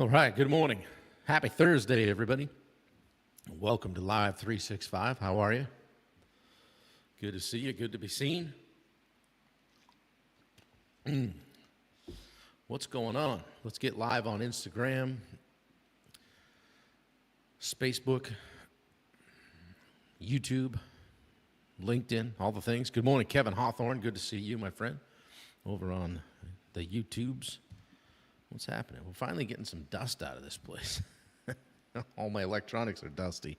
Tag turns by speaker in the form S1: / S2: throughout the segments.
S1: All right, good morning. Happy Thursday, everybody. Welcome to Live 365. How are you? Good to see you. Good to be seen. What's going on? Let's get live on Instagram, Facebook, YouTube, LinkedIn, all the things. Good morning, Kevin Hawthorne. Good to see you, my friend, over on the YouTubes. What's happening? We're finally getting some dust out of this place. All my electronics are dusty.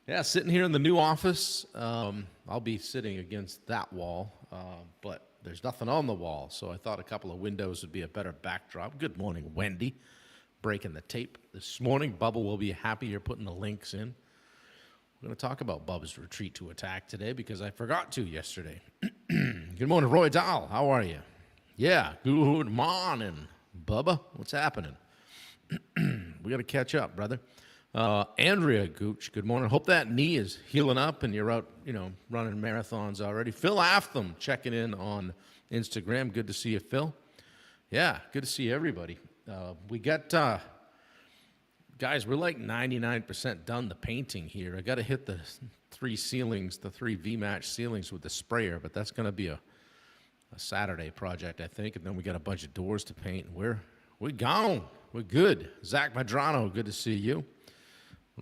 S1: Yeah, sitting here in the new office. I'll be sitting against that wall, but there's nothing on the wall, so I thought a couple of windows would be a better backdrop. Good morning, Wendy. Breaking the tape this morning. Bubba will be happy you're putting the links in. We're going to talk about Bubba's retreat to attack today because I forgot to yesterday. Good morning, Roy Dahl. How are you? Yeah, good morning, Bubba. What's happening? We got to catch up, brother. Andrea Gooch, good morning. Hope that knee is healing up and you're out, running marathons already. Phil Aftham checking in on Instagram. Good to see you, Phil. Yeah, good to see everybody. We got, guys, we're like 99% done the painting here. I got to hit the three V-match ceilings with the sprayer, but that's going to be a Saturday project, I think. And then we got a bunch of doors to paint. We're gone. We're good. Zach Madrano, good to see you.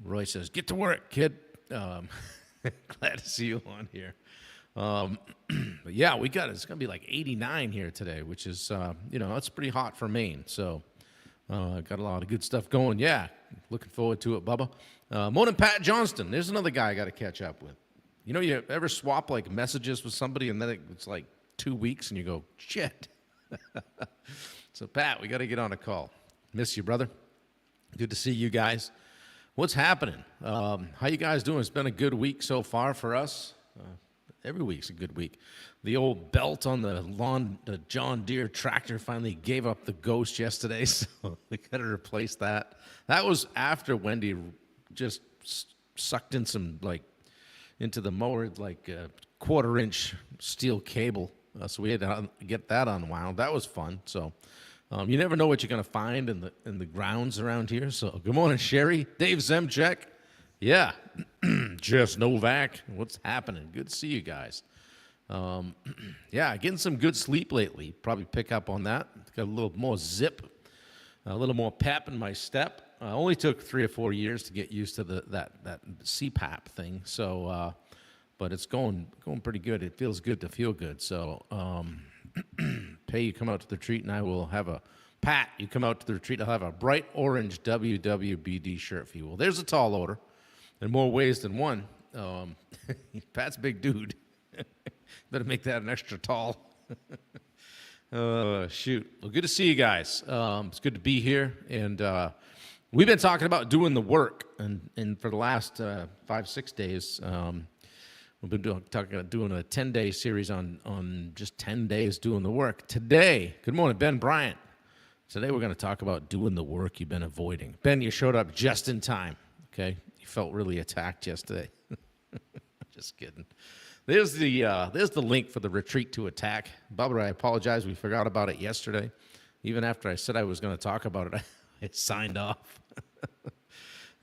S1: Roy says, get to work, kid. Glad to see you on here. But yeah, it's going to be like 89 here today, which is, it's pretty hot for Maine. So got a lot of good stuff going. Yeah, looking forward to it, Bubba. Morning, Pat Johnston. There's another guy I got to catch up with. You ever swap like messages with somebody and then it's like 2 weeks and you go, shit. So, Pat, we got to get on a call. Miss you, brother. Good to see you guys. What's happening? How you guys doing? It's been a good week so far for us. Every week's a good week. The old belt on the John Deere tractor finally gave up the ghost yesterday, so we got to replace that. That was after Wendy just sucked in some, into the mower, quarter-inch steel cable. So we had to get that unwound. That was fun. So you never know what you're going to find in the grounds around here. So good morning, Sherry. Dave Zemchek. Yeah. Jess Novak. What's happening? Good to see you guys. Yeah, getting some good sleep lately. Probably pick up on that. Got a little more zip, a little more pep in my step. Only took 3 or 4 years to get used to that CPAP thing. So, but it's going pretty good. It feels good to feel good. So, Pay, you come out to the retreat, and I will have Pat, you come out to the retreat, I'll have a bright orange WWBD shirt for you. Well, there's a tall order in more ways than one. Pat's a big dude. Better make that an extra tall. Shoot. Well, good to see you guys. It's good to be here. And we've been talking about doing the work. And for the last 5-6 days, we've been doing a 10-day series on just 10 days doing the work. Today, good morning, Ben Bryant. Today we're going to talk about doing the work you've been avoiding. Ben, you showed up just in time, okay? You felt really attacked yesterday. Just kidding. There's the link for the retreat to attack. Bubba, I apologize. We forgot about it yesterday. Even after I said I was going to talk about it, I signed off.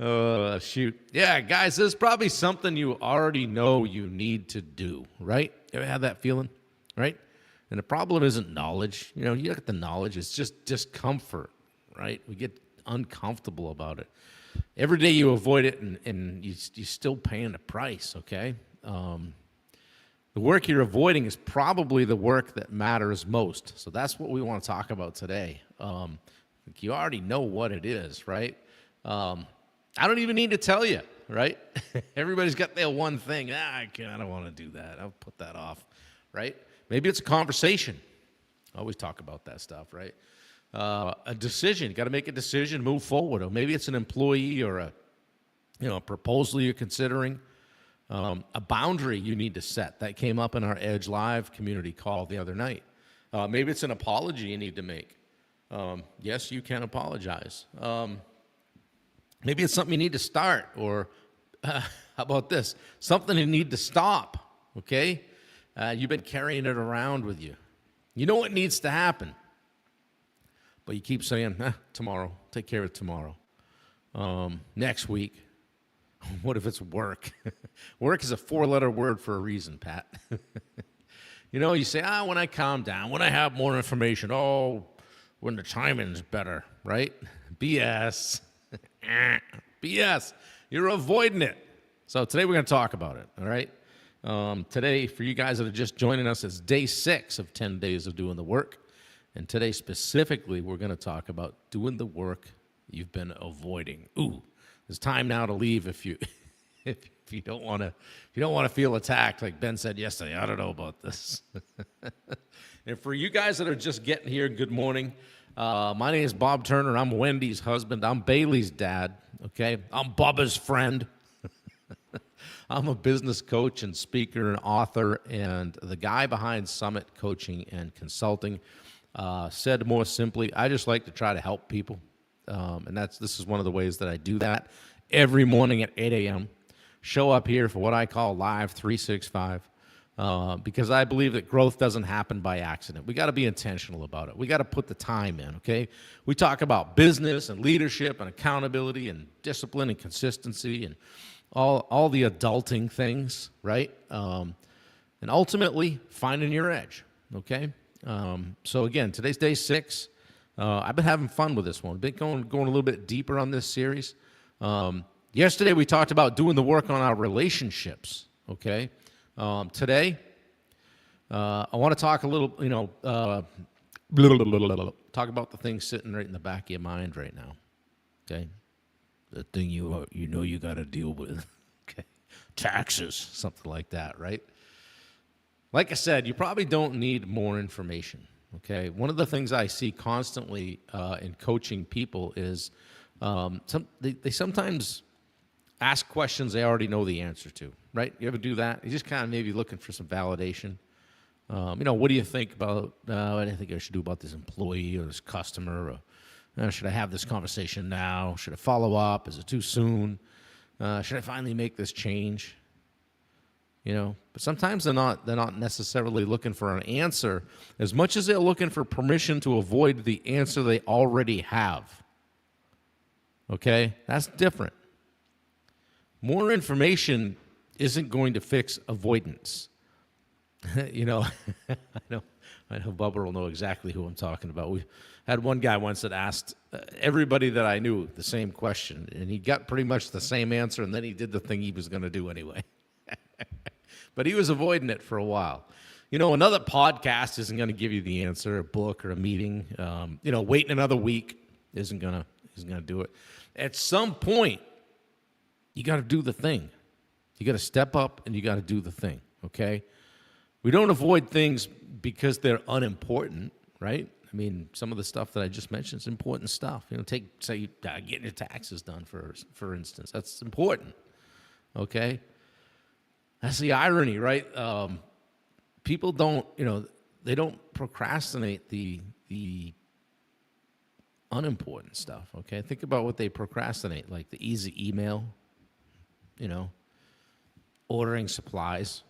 S1: Oh, shoot. Yeah, guys, this is probably something you already know you need to do, right? You ever had that feeling, right? And the problem isn't knowledge. You get the knowledge. It's just discomfort, right? We get uncomfortable about it. Every day you avoid it, and you're still paying the price, okay? The work you're avoiding is probably the work that matters most. So that's what we want to talk about today. You already know what it is, right? I don't even need to tell you, right? Everybody's got their one thing. I don't want to do that. I'll put that off, right? Maybe it's a conversation. I always talk about that stuff, right? A decision. You got to make a decision, move forward. Or maybe it's an employee or a proposal you're considering. A boundary you need to set. That came up in our Edge Live community call the other night. Maybe it's an apology you need to make. Yes, you can apologize. Maybe it's something you need to start, or how about this? Something you need to stop, okay? You've been carrying it around with you. You know what needs to happen? but you keep saying, tomorrow, take care of it tomorrow. Next week, what if it's work? Work is a 4-letter word for a reason, Pat. You say, when I calm down, when I have more information, when the timing's better, right? BS. BS. You're avoiding it. So today we're going to talk about it, all right? Today, for you guys that are just joining us, it's day 6 of 10 days of doing the work. And today specifically, we're going to talk about doing the work you've been avoiding. It's time now to leave if you if you don't want to feel attacked, like Ben said yesterday. I don't know about this. And for you guys that are just getting here, good morning. My name is Bob Turner. I'm Wendy's husband. I'm Bailey's dad. Okay, I'm Bubba's friend. I'm a business coach and speaker and author, and the guy behind Summit Coaching and Consulting. Said more simply, I just like to try to help people, and this is one of the ways that I do that. Every morning at 8 a.m., show up here for what I call Live 365, because I believe that growth doesn't happen by accident. We got to be intentional about it. We got to put the time in, okay? We talk about business and leadership and accountability and discipline and consistency and all the adulting things, right? And ultimately, finding your edge, okay? So again, today's day 6. I've been having fun with this one. I've been going a little bit deeper on this series. Yesterday we talked about doing the work on our relationships, okay? Today, I want to talk a little, talk about the thing sitting right in the back of your mind right now, okay? The thing you got to deal with, okay? Taxes, something like that, right? Like I said, you probably don't need more information, okay? One of the things I see constantly in coaching people is they sometimes ask questions they already know the answer to, right? You ever do that? You're just kind of maybe looking for some validation. What do you think about, what do you think I should do about this employee or this customer? Or should I have this conversation now? Should I follow up? Is it too soon? Should I finally make this change? But sometimes they're not necessarily looking for an answer as much as they're looking for permission to avoid the answer they already have. Okay? That's different. More information isn't going to fix avoidance. I know Bubba will know exactly who I'm talking about. We had one guy once that asked everybody that I knew the same question, and he got pretty much the same answer, and then he did the thing he was going to do anyway. But he was avoiding it for a while. Another podcast isn't going to give you the answer, a book or a meeting. Waiting another week isn't going to do it. At some point, you got to do the thing. You got to step up and you got to do the thing, okay? We don't avoid things because they're unimportant, right? I mean, some of the stuff that I just mentioned is important stuff. Say getting your taxes done, for instance. That's important, okay? That's the irony, right? People don't, they don't procrastinate the unimportant stuff, okay? Think about what they procrastinate, like the easy email, ordering supplies,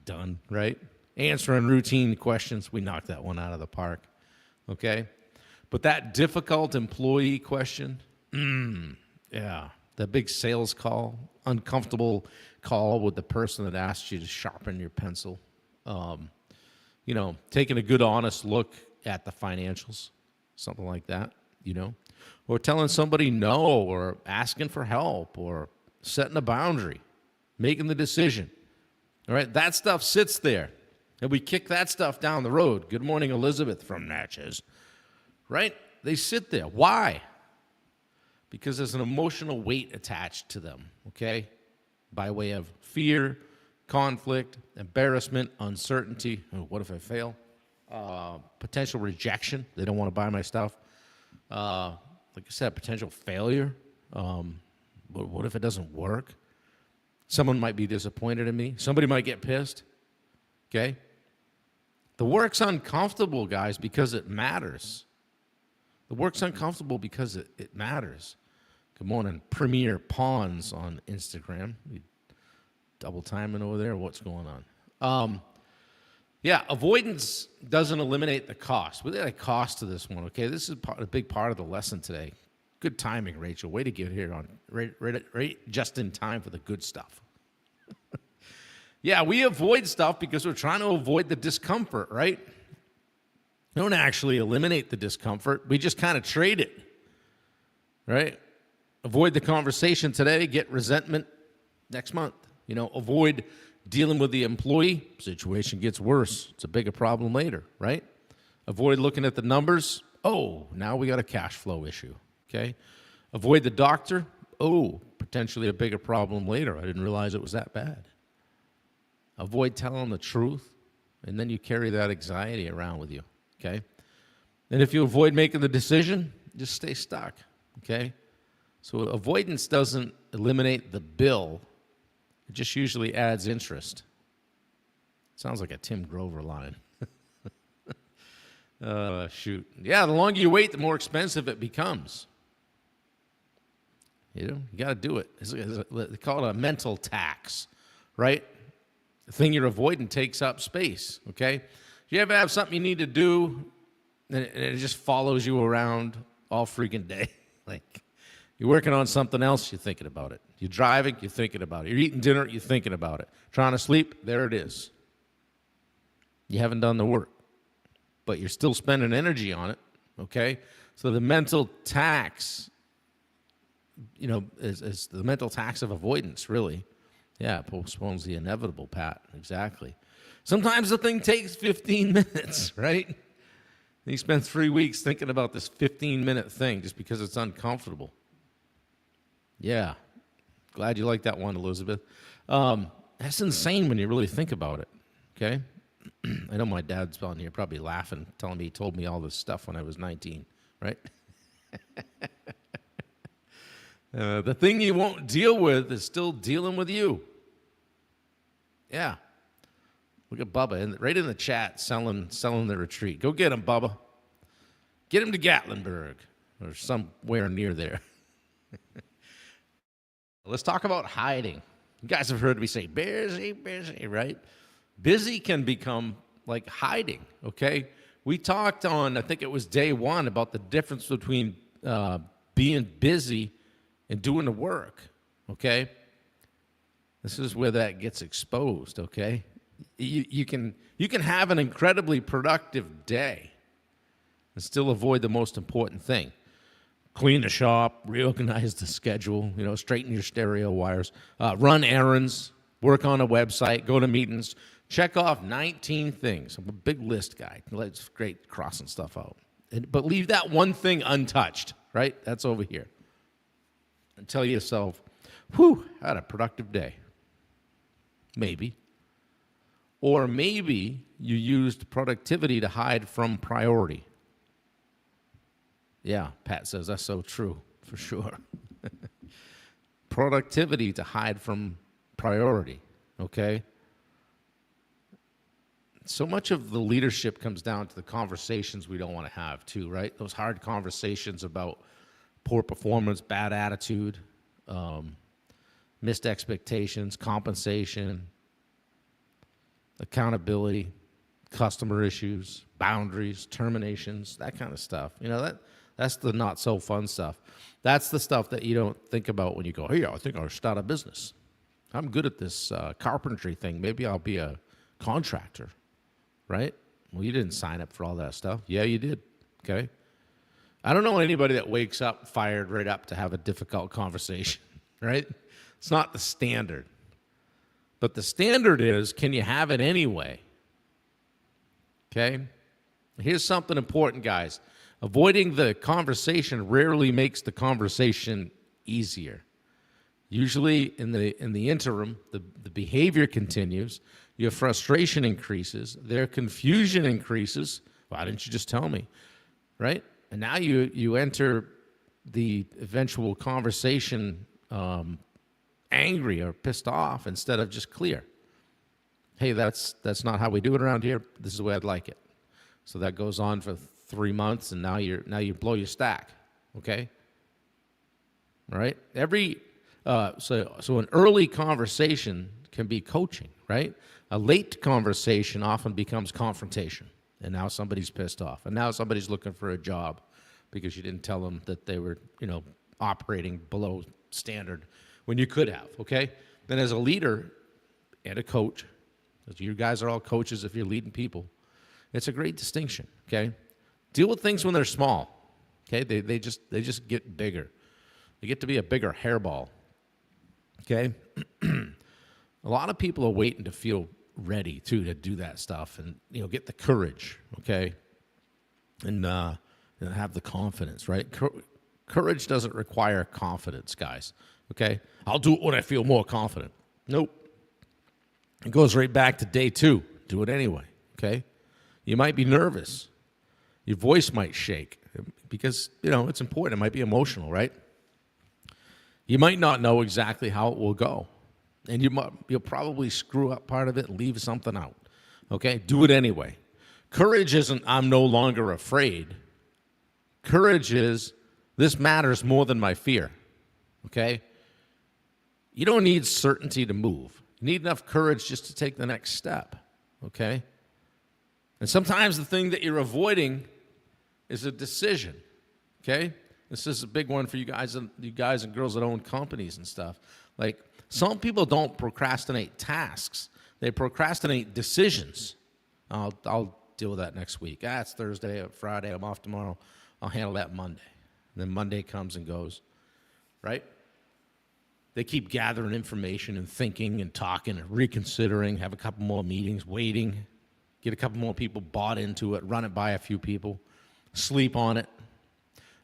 S1: done, right? Answering routine questions, we knocked that one out of the park, okay? But that difficult employee question, yeah, the big sales call, uncomfortable call with the person that asked you to sharpen your pencil, taking a good, honest look at the financials, something like that, or telling somebody no, or asking for help, or setting a boundary, making the decision. All right, that stuff sits there, and we kick that stuff down the road. Good morning, Elizabeth from Natchez, right? They sit there. Why? Because there's an emotional weight attached to them, okay? By way of fear, conflict, embarrassment, uncertainty. Oh, what if I fail? Potential rejection. They don't want to buy my stuff. Like I said, potential failure. But what if it doesn't work? Someone might be disappointed in me. Somebody might get pissed. Okay? The work's uncomfortable, guys, because it matters. The work's uncomfortable because it matters. Good morning, Premier Pawns on Instagram. Double timing over there. What's going on? Yeah, avoidance doesn't eliminate the cost. What's the cost to this one? Okay, this is a big part of the lesson today. Good timing, Rachel. Way to get here on right just in time for the good stuff. Yeah, we avoid stuff because we're trying to avoid the discomfort, right? We don't actually eliminate the discomfort. We just kind of trade it, right? Avoid the conversation today, get resentment next month. Avoid dealing with the employee, situation gets worse. It's a bigger problem later, right? Avoid looking at the numbers. Oh, now we got a cash flow issue, okay? Avoid the doctor. Oh, potentially a bigger problem later. I didn't realize it was that bad. Avoid telling the truth, and then you carry that anxiety around with you, okay? And if you avoid making the decision, just stay stuck, okay? So avoidance doesn't eliminate the bill. It just usually adds interest. Sounds like a Tim Grover line. Shoot. Yeah, the longer you wait, the more expensive it becomes. You got to do it. They call it a mental tax, right? The thing you're avoiding takes up space, okay? If you ever have something you need to do, and it just follows you around all freaking day, like you're working on something else, you're thinking about it. You're driving, you're thinking about it. You're eating dinner, you're thinking about it. Trying to sleep, there it is. You haven't done the work, but you're still spending energy on it, okay? So the mental tax, is the mental tax of avoidance, really. Yeah, it postpones the inevitable, Pat. Exactly. Sometimes the thing takes 15 minutes, right? And you spend 3 weeks thinking about this 15-minute thing just because it's uncomfortable. Yeah. Glad you like that one, Elizabeth. That's insane when you really think about it, okay? I know my dad's on here probably laughing, telling me he told me all this stuff when I was 19, right? The thing you won't deal with is still dealing with you. Yeah. Look at Bubba, right in the chat, selling the retreat. Go get him, Bubba. Get him to Gatlinburg or somewhere near there. Let's talk about hiding. You guys have heard me say, busy, right? Busy can become like hiding, okay? We talked on, I think it was day one, about the difference between being busy and doing the work, okay? This is where that gets exposed, okay? You can have an incredibly productive day and still avoid the most important thing. Clean the shop, reorganize the schedule, straighten your stereo wires, run errands, work on a website, go to meetings, check off 19 things. I'm a big list guy. It's great crossing stuff out. But leave that one thing untouched, right? That's over here. And tell yourself, whew, I had a productive day. Maybe. Or maybe you used productivity to hide from priority. Yeah, Pat says that's so true, for sure. Productivity to hide from priority, okay? So much of the leadership comes down to the conversations we don't want to have, too, right? Those hard conversations about poor performance, bad attitude, missed expectations, compensation, accountability, customer issues, boundaries, terminations, that kind of stuff. That's the not so fun stuff. That's the stuff that you don't think about when you go, hey, I think I'll start a business. I'm good at this carpentry thing. Maybe I'll be a contractor, right? Well, you didn't sign up for all that stuff. Yeah, you did, okay? I don't know anybody that wakes up fired right up to have a difficult conversation, right? It's not the standard. But the standard is, can you have it anyway? Okay? Here's something important, guys. Avoiding the conversation rarely makes the conversation easier. Usually in the interim, the behavior continues, your frustration increases, their confusion increases. Why didn't you just tell me? Right? And now you enter the eventual conversation angry or pissed off instead of just clear. Hey, that's not how we do it around here. This is the way I'd like it. So that goes on for 3 months, and now you blow your stack. Okay. All right. So an early conversation can be coaching. Right. A late conversation often becomes confrontation, and now somebody's pissed off, and now somebody's looking for a job because you didn't tell them that they were, operating below standard when you could have, okay? Then as a leader and a coach, because you guys are all coaches if you're leading people, it's a great distinction, okay? Deal with things when they're small, okay? They just get bigger. They get to be a bigger hairball, okay? A lot of people are waiting to feel ready, too, to do that stuff and, get the courage, okay? And have the confidence, right? Courage doesn't require confidence, guys, okay? I'll do it when I feel more confident. Nope. It goes right back to day 2. Do it anyway, okay? You might be nervous. Your voice might shake because, it's important. It might be emotional, right? You might not know exactly how it will go. And you'll probably screw up part of it and leave something out. Okay? Do it anyway. Courage isn't, I'm no longer afraid. Courage is, this matters more than my fear. Okay? You don't need certainty to move. You need enough courage just to take the next step. Okay? And sometimes the thing that you're avoiding is a decision. Okay? This is a big one for you guys and girls that own companies and stuff. Like, some people don't procrastinate tasks. They procrastinate decisions. I'll deal with that next week. It's Thursday, Friday, I'm off tomorrow. I'll handle that Monday. And then Monday comes and goes, right? They keep gathering information and thinking and talking and reconsidering, have a couple more meetings, waiting, get a couple more people bought into it, run it by a few people, sleep on it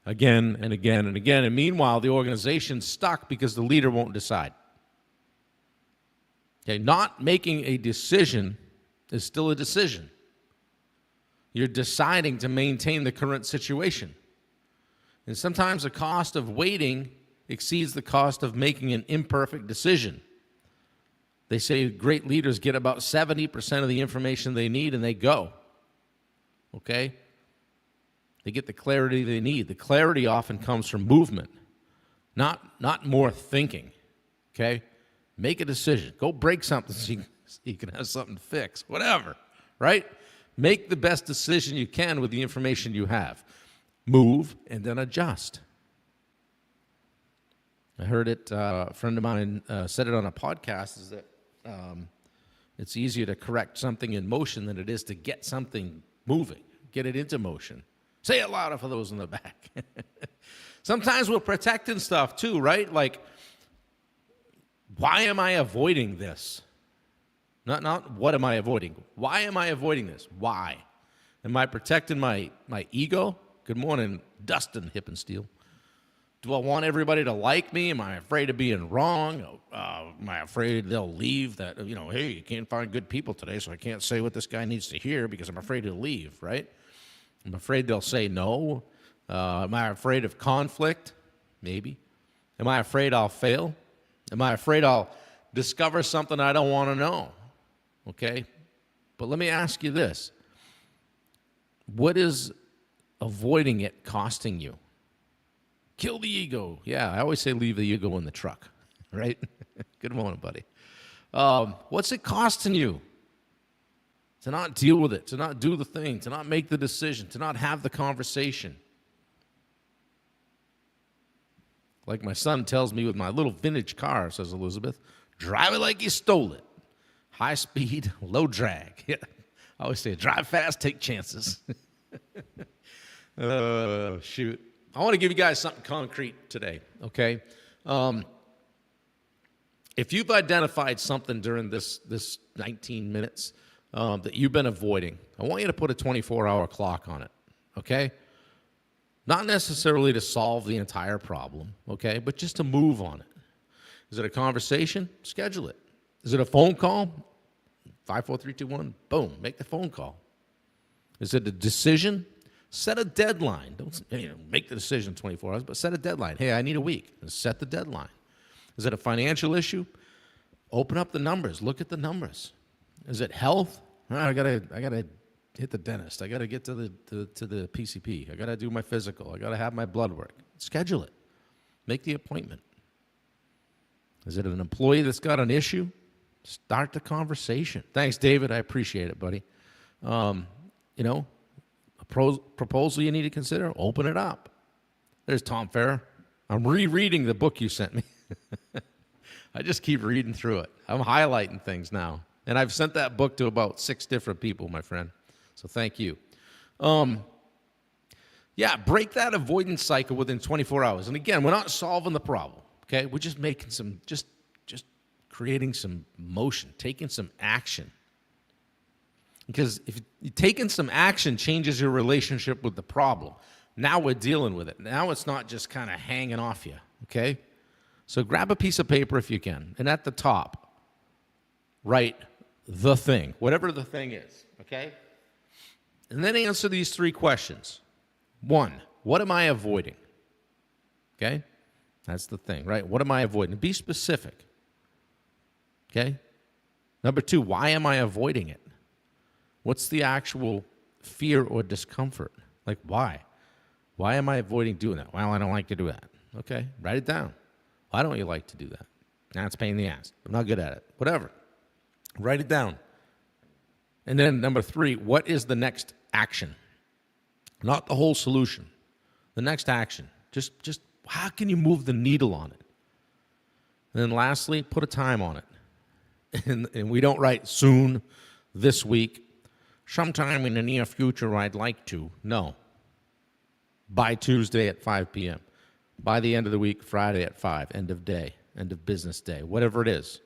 S1: again and again and again. And meanwhile, the organization's stuck because the leader won't decide. Okay, not making a decision is still a decision. You're deciding to maintain the current situation. And sometimes the cost of waiting exceeds the cost of making an imperfect decision. They say great leaders get about 70% of the information they need and they go. Okay? They get the clarity they need. The clarity often comes from movement, not more thinking. Okay? Make a decision. Go break something so you can have something to fix. Whatever, right? Make the best decision you can with the information you have. Move and then adjust. I heard it, a friend of mine said it on a podcast, is that it's easier to correct something in motion than it is to get something moving, get it into motion. Say it louder for those in the back. Sometimes we're protecting stuff too, right? Like, why am I avoiding this? Not what am I avoiding? Why am I avoiding this? Why? Am I protecting my ego? Good morning, Dustin Hippensteel. Do I want everybody to like me? Am I afraid of being wrong? Am I afraid they'll leave? That, hey, you can't find good people today, so I can't say what this guy needs to hear because I'm afraid he'll leave, right? I'm afraid they'll say no. Am I afraid of conflict? Maybe. Am I afraid I'll fail? Am I afraid I'll discover something I don't want to know? Okay? But let me ask you this. What is avoiding it costing you? Kill the ego. Yeah, I always say leave the ego in the truck, right? Good morning, buddy. What's it costing you? To not deal with it, to not do the thing, to not make the decision, to not have the conversation. Like my son tells me with my little vintage car, says Elizabeth, drive it like you stole it. High speed, low drag. Yeah. I always say, drive fast, take chances. Shoot. I want to give you guys something concrete today, okay? If you've identified something during this 19 minutes that you've been avoiding, I want you to put a 24-hour clock on it, okay? Not necessarily to solve the entire problem, okay, but just to move on it. Is it a conversation? Schedule it. Is it a phone call? 5, 4, 3, 2, 1, boom, make the phone call. Is it a decision? Set a deadline. Don't make the decision in 24 hours, but set a deadline. Hey, I need a week. Set the deadline. Is it a financial issue? Open up the numbers. Look at the numbers. Is it health? I gotta hit the dentist. I gotta get to the PCP. I gotta do my physical. I gotta have my blood work. Schedule it. Make the appointment. Is it an employee that's got an issue? Start the conversation. Thanks, David. I appreciate it, buddy. A proposal you need to consider, open it up. There's Tom Ferrer. I'm rereading the book you sent me. I just keep reading through it. I'm highlighting things now. And I've sent that book to about 6 different people, my friend. So thank you. Break that avoidance cycle within 24 hours. And again, we're not solving the problem, okay? We're just making some, just creating some motion, taking some action. Because if taking some action changes your relationship with the problem, now we're dealing with it. Now it's not just kind of hanging off you, okay? So grab a piece of paper if you can, and at the top, write the thing, whatever the thing is, okay? And then answer these 3 questions. 1, what am I avoiding? Okay? That's the thing, right? What am I avoiding? Be specific. Okay? Number 2, why am I avoiding it? What's the actual fear or discomfort? Like, why? Why am I avoiding doing that? Well, I don't like to do that. Okay, write it down. Why don't you like to do that? Nah, it's a pain in the ass. I'm not good at it. Whatever. Write it down. And then number 3, what is the next action? Not the whole solution. The next action. Just how can you move the needle on it? And then lastly, put a time on it. And we don't write soon, this week, sometime in the near future I'd like to. No. By Tuesday at 5 p.m. By the end of the week, Friday at 5, end of day, end of business day, whatever it is.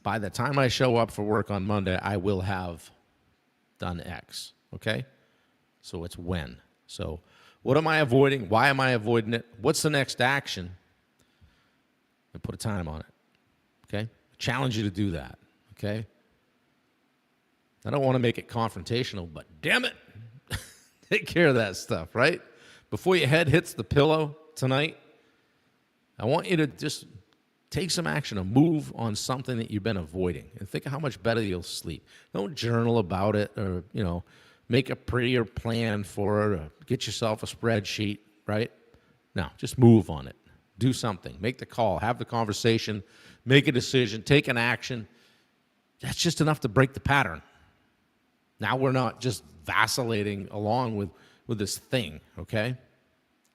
S1: By the time I show up for work on Monday, I will have done X, okay? So it's when. So what am I avoiding? Why am I avoiding it? What's the next action? And put a time on it, okay? I challenge you to do that, okay? I don't want to make it confrontational, but damn it, take care of that stuff, right? Before your head hits the pillow tonight, I want you to just take some action, a move on something that you've been avoiding, and think of how much better you'll sleep. Don't journal about it or, make a prettier plan for it or get yourself a spreadsheet, right? No, just move on it. Do something. Make the call. Have the conversation. Make a decision. Take an action. That's just enough to break the pattern. Now we're not just vacillating along with this thing, okay?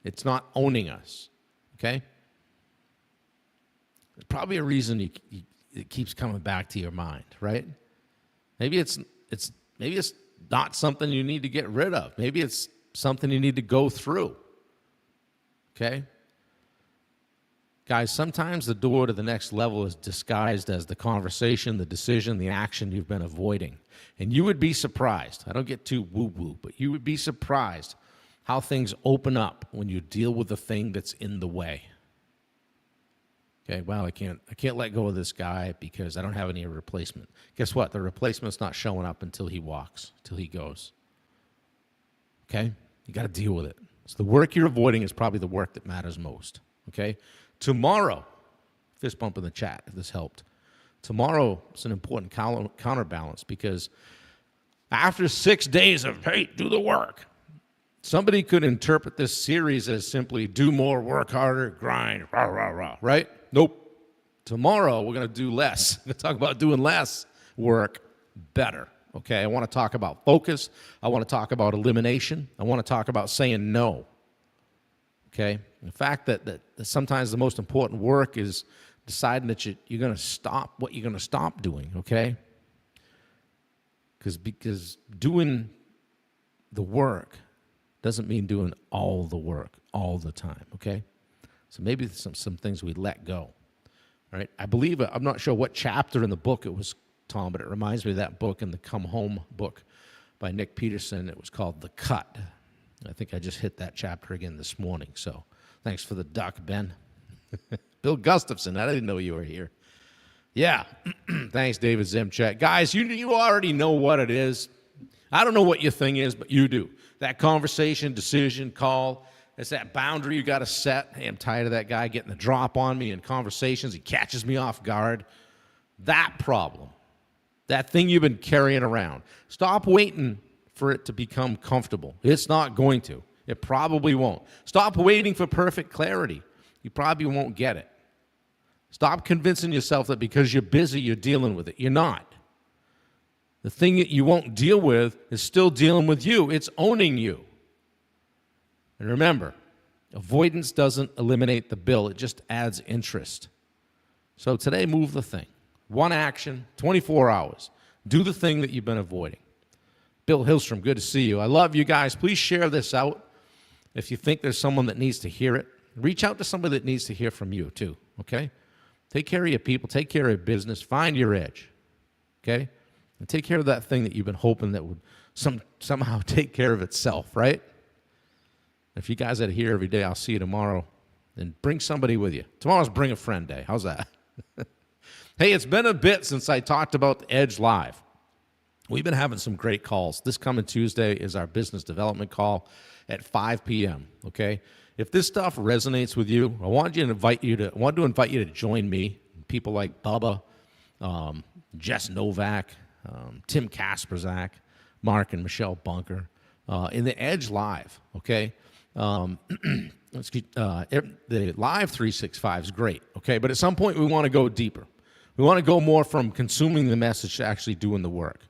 S1: It's not owning us, okay? There's probably a reason it keeps coming back to your mind, right? Maybe it's not something you need to get rid of. Maybe it's something you need to go through, okay? Guys, sometimes the door to the next level is disguised as the conversation, the decision, the action you've been avoiding. And you would be surprised. I don't get too woo-woo, but you would be surprised how things open up when you deal with the thing that's in the way. Okay, well, I can't let go of this guy because I don't have any replacement. Guess what? The replacement's not showing up until he walks, till he goes. Okay? You got to deal with it. So the work you're avoiding is probably the work that matters most. Okay? Tomorrow, fist bump in the chat if this helped. Tomorrow is an important counterbalance because after 6 days of, hey, do the work, somebody could interpret this series as simply do more, work harder, grind, rah, rah, rah, right? Nope. Tomorrow, we're going to do less. We're going to talk about doing less work better, okay? I want to talk about focus. I want to talk about elimination. I want to talk about saying no, okay? The fact that sometimes the most important work is deciding that you're going to stop what you're going to stop doing, okay? Because doing the work doesn't mean doing all the work all the time, okay? So maybe some things we let go, all right? I believe, I'm not sure what chapter in the book it was, Tom, but it reminds me of that book in the Come Home book by Nick Peterson. It was called The Cut. I think I just hit that chapter again this morning, so thanks for the duck, Ben. Bill Gustafson, I didn't know you were here. Yeah, thanks, David Zemchek. Guys, you already know what it is. I don't know what your thing is, but you do. That conversation, decision, call, it's that boundary you got to set. Hey, I'm tired of that guy getting the drop on me in conversations. He catches me off guard. That problem, that thing you've been carrying around, stop waiting for it to become comfortable. It's not going to. It probably won't. Stop waiting for perfect clarity. You probably won't get it. Stop convincing yourself that because you're busy, you're dealing with it. You're not. The thing that you won't deal with is still dealing with you. It's owning you. And remember, avoidance doesn't eliminate the bill. It just adds interest. So today, move the thing. One action, 24 hours. Do the thing that you've been avoiding. Bill Hillstrom, good to see you. I love you guys. Please share this out. If you think there's someone that needs to hear it, reach out to somebody that needs to hear from you too, okay? Take care of your people. Take care of your business. Find your edge, okay? And take care of that thing that you've been hoping that would somehow take care of itself, right? If you guys are here every day, I'll see you tomorrow. And bring somebody with you. Tomorrow's Bring a Friend Day. How's that? Hey, it's been a bit since I talked about the Edge Live. We've been having some great calls. This coming Tuesday is our business development call at 5 p.m., okay? If this stuff resonates with you, I want to invite you to join me. People like Bubba, Jess Novak, Tim Kasperzak, Mark and Michelle Bunker, in the Edge Live, okay? The Live 365 is great, okay? But at some point, we want to go deeper. We want to go more from consuming the message to actually doing the work,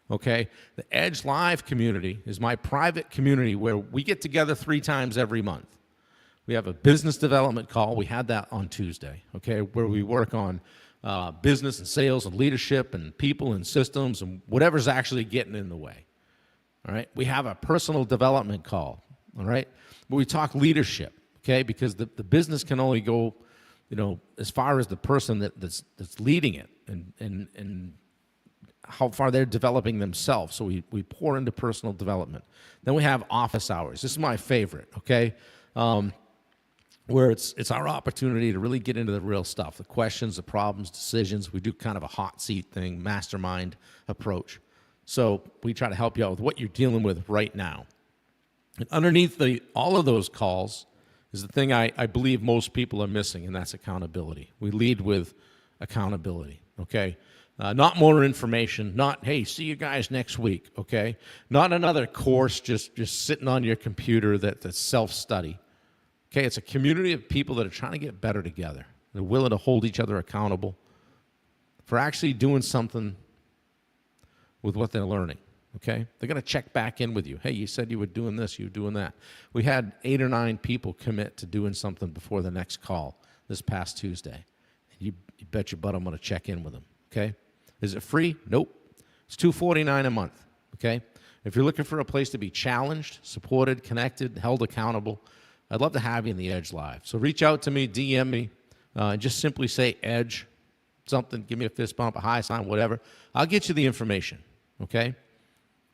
S1: okay? The Edge Live community is my private community where we get together 3 times every month. We have a business development call. We had that on Tuesday, okay, where we work on business and sales and leadership and people and systems and whatever's actually getting in the way, all right? We have a personal development call, all right? But we talk leadership, okay, because the business can only go, as far as the person that's leading it and how far they're developing themselves. So we pour into personal development. Then we have office hours. This is my favorite, okay, where it's our opportunity to really get into the real stuff, the questions, the problems, decisions. We do kind of a hot seat thing, mastermind approach. So we try to help you out with what you're dealing with right now. And underneath all of those calls is the thing I believe most people are missing, and that's accountability. We lead with accountability, okay? Not more information, not, hey, see you guys next week, okay? Not another course just sitting on your computer that's self-study, okay? It's a community of people that are trying to get better together. They're willing to hold each other accountable for actually doing something with what they're learning. Okay? They're going to check back in with you. Hey, you said you were doing this, you were doing that. We had 8 or 9 people commit to doing something before the next call this past Tuesday. You bet your butt I'm going to check in with them. Okay? Is it free? Nope. It's $249 a month. Okay? If you're looking for a place to be challenged, supported, connected, held accountable, I'd love to have you in the Edge Live. So reach out to me, DM me, and just simply say Edge, something, give me a fist bump, a high sign, whatever. I'll get you the information. Okay?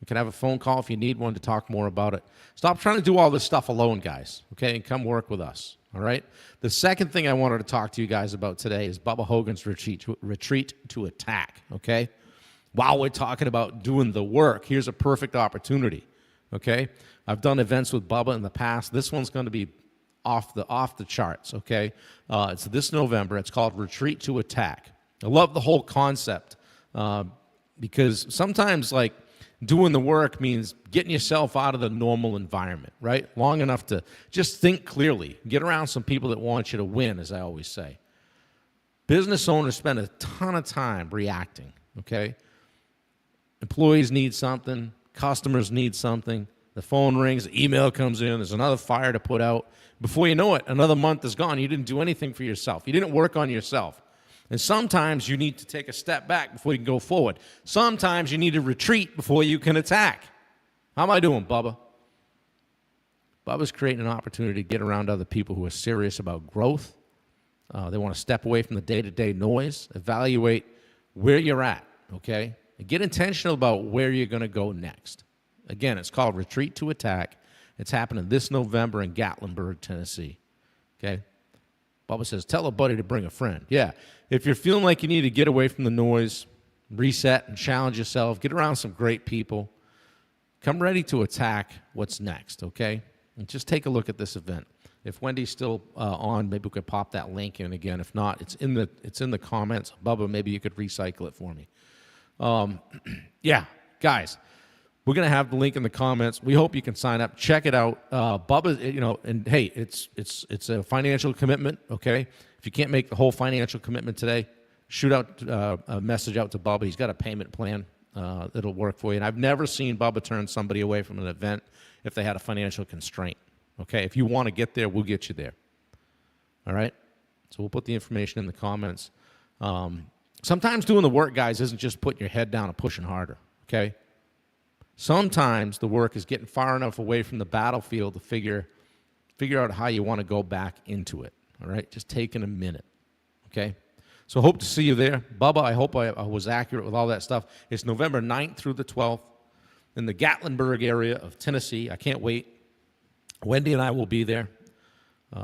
S1: You can have a phone call if you need one to talk more about it. Stop trying to do all this stuff alone, guys, okay, and come work with us, all right? The second thing I wanted to talk to you guys about today is Bubba Hogan's retreat to attack, okay? While we're talking about doing the work, here's a perfect opportunity, okay? I've done events with Bubba in the past. This one's going to be off the charts, okay? It's this November. It's called Retreat to Attack. I love the whole concept because sometimes, like, doing the work means getting yourself out of the normal environment, right? Long enough to just think clearly. Get around some people that want you to win, as I always say. Business owners spend a ton of time reacting, okay? Employees need something. Customers need something. The phone rings. The email comes in. There's another fire to put out. Before you know it, another month is gone. You didn't do anything for yourself. You didn't work on yourself. And sometimes you need to take a step back before you can go forward. Sometimes you need to retreat before you can attack. How am I doing, Bubba? Bubba's creating an opportunity to get around other people who are serious about growth. They want to step away from the day-to-day noise, evaluate where you're at, okay? And get intentional about where you're going to go next. Again, it's called Retreat to Attack. It's happening this November in Gatlinburg, Tennessee, okay? Bubba says, tell a buddy to bring a friend. Yeah, if you're feeling like you need to get away from the noise, reset and challenge yourself, get around some great people, come ready to attack what's next, okay? And just take a look at this event. If Wendy's still on, maybe we could pop that link in again. If not, it's in the comments. Bubba, maybe you could recycle it for me. Yeah, guys, We're going to have the link in the comments. We hope you can sign up. Check it out. Bubba, and hey, it's a financial commitment, okay? If you can't make the whole financial commitment today, shoot out a message out to Bubba. He's got a payment plan that'll work for you. And I've never seen Bubba turn somebody away from an event if they had a financial constraint, okay? If you want to get there, we'll get you there, all right? So we'll put the information in the comments. Sometimes doing the work, guys, isn't just putting your head down and pushing harder, okay? Sometimes the work is getting far enough away from the battlefield to figure out how you want to go back into it, all right? Just taking a minute, okay? So hope to see you there. Bubba, I hope I was accurate with all that stuff. It's November 9th through the 12th in the Gatlinburg area of Tennessee. I can't wait. Wendy and I will be there.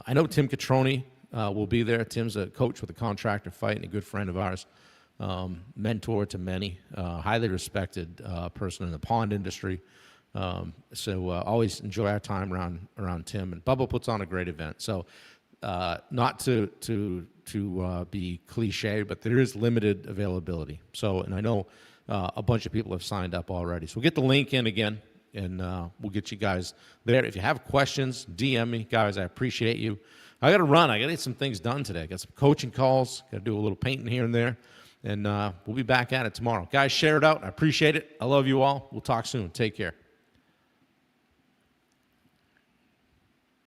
S1: I know Tim Catroni will be there. Tim's a coach with a contractor fight and a good friend of ours. Mentor to many, highly respected person in the pond industry. So always enjoy our time around Tim. And Bubba puts on a great event. So not to be cliche, but there is limited availability. So, and I know a bunch of people have signed up already. So we'll get the link in again, and we'll get you guys there. If you have questions, DM me. Guys, I appreciate you. I got to run. I got to get some things done today. I got some coaching calls. Got to do a little painting here and there. And we'll be back at it tomorrow. Guys, share it out. I appreciate it. I love you all. We'll talk soon. Take care.